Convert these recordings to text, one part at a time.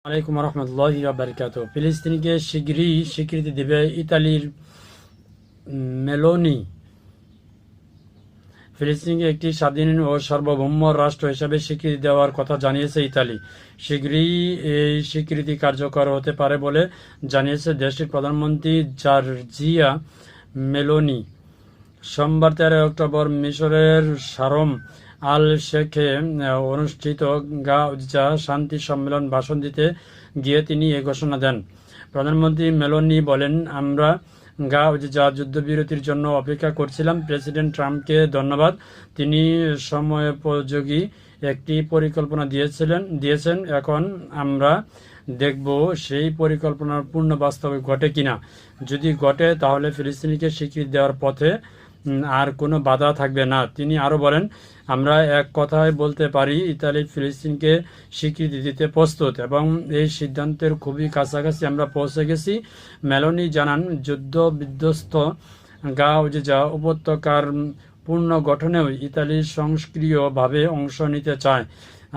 আলাইকুম রহমতুল্লাহি ওয়া বারাকাতুহু। ফিলিস্তিনকে শীঘ্রই স্বীকৃতি দেবে ইতালির মেলোনি। ফিলিস্তিনকে একটি স্বাধীন ও সার্বভৌম রাষ্ট্র হিসেবে স্বীকৃতি দেওয়ার কথা জানিয়েছে ইতালি। শীঘ্রই এই স্বীকৃতি কার্যকর হতে পারে বলে জানিয়েছে দেশটির প্রধানমন্ত্রী জর্জিয়া মেলোনি। সোমবার 13 অক্টোবর মিশরের শারম আল শেখে অনুষ্ঠিত গাজা শান্তি সম্মেলন ভাষণ দিতে গিয়ে তিনি এ ঘোষণা দেন। প্রধানমন্ত্রী মেলোনি বলেন, আমরা গাজা যুদ্ধবিরতির জন্য অপেক্ষা করছিলাম। প্রেসিডেন্ট ট্রাম্পকে ধন্যবাদ, তিনি সময়োপযোগী একটি পরিকল্পনা দিয়েছেন। এখন আমরা দেখব সেই পরিকল্পনার পূর্ণ বাস্তবে ঘটে কিনা। যদি ঘটে তাহলে ফিলিস্তিনিকে স্বীকৃতি দেওয়ার পথে আর কোনো বাধা থাকবে না। তিনি আরও বলেন, আমরা এক কথায় বলতে পারি ইতালি ফিলিস্তিনকে স্বীকৃতি দিতে প্রস্তুত এবং এই সিদ্ধান্তের খুবই কাছাকাছি আমরা পৌঁছে গেছি। মেলোনি জানান, যুদ্ধ বিধ্বস্ত গাজা উপত্যকার পুনর্গঠনেও ইতালি সক্রিয়ভাবে অংশ নিতে চায়।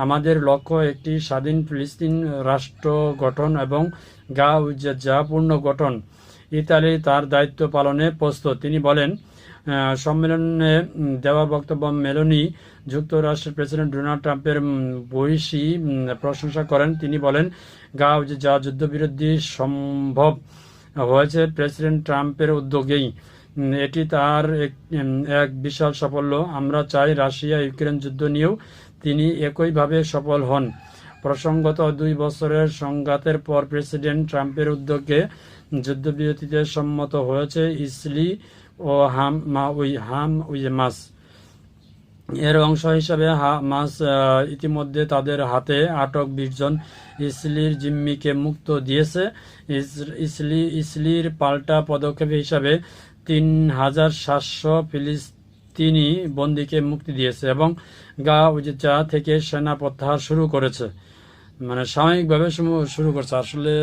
আমাদের লক্ষ্য একটি স্বাধীন ফিলিস্তিন রাষ্ট্র গঠন এবং গাজা পুনর্গঠন। ইতালি তার দায়িত্ব পালনে প্রস্তুত। তিনি বলেন, সম্মেলনে দেওয়া বক্তব্য মেলোনি যুক্তরাষ্ট্রের প্রেসিডেন্ট ডোনাল্ড ট্রাম্পের ভূয়সী প্রশংসা করেন। তিনি বলেন, গাজা যুদ্ধবিরতি সম্ভব হয়েছে প্রেসিডেন্ট ট্রাম্পের উদ্যোগেই। এটি তার এক বিশাল সাফল্য। আমরা চাই রাশিয়া ইউক্রেন যুদ্ধ নিয়েও তিনি একইভাবে সফল হন। প্রসঙ্গত 2 বছরের সংঘাতের পর প্রেসিডেন্ট ট্রাম্পের উদ্যোগে যুদ্ধবিরতিতে সম্মত হয়েছে ইসরায়েল ও হামাস। এর অংশ হিসাবে হামাস ইতিমধ্যে তাদের হাতে আটক 20 জন ইসরায়েলি জিম্মিকে মুক্ত দিয়েছে। ইসরায়েলের পাল্টা পদক্ষেপ হিসাবে 3700 ফিলিস্তিনি বন্দীকে মুক্তি দিয়েছে এবং গাজা থেকে সেনা প্রত্যাহার শুরু করেছে। মানে সাময়িকভাবে শুরু করছে। আসলে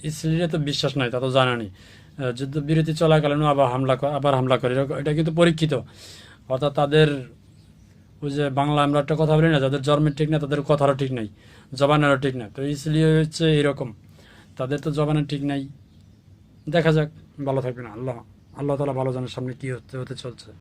ইসরায়েলের তো বিশ্বাস নাই, তা তো জানানি। যুদ্ধবিরতি চলাকালীন আবার হামলা করে, এটা কিন্তু পরীক্ষিত। অর্থাৎ তাদের ওই যে বাংলা আমরা একটা কথা বলি না, যাদের জন্মের ঠিক না তাদের কথারও ঠিক নাই, জবানেরও ঠিক না। তো ইসরায়েল হচ্ছে এরকম, তাদের তো জবানের ঠিক নাই। দেখা যাক, ভালো থাকবে না। আল্লাহ তাআলা ভালো জানার সামনে কি হতে চলছে।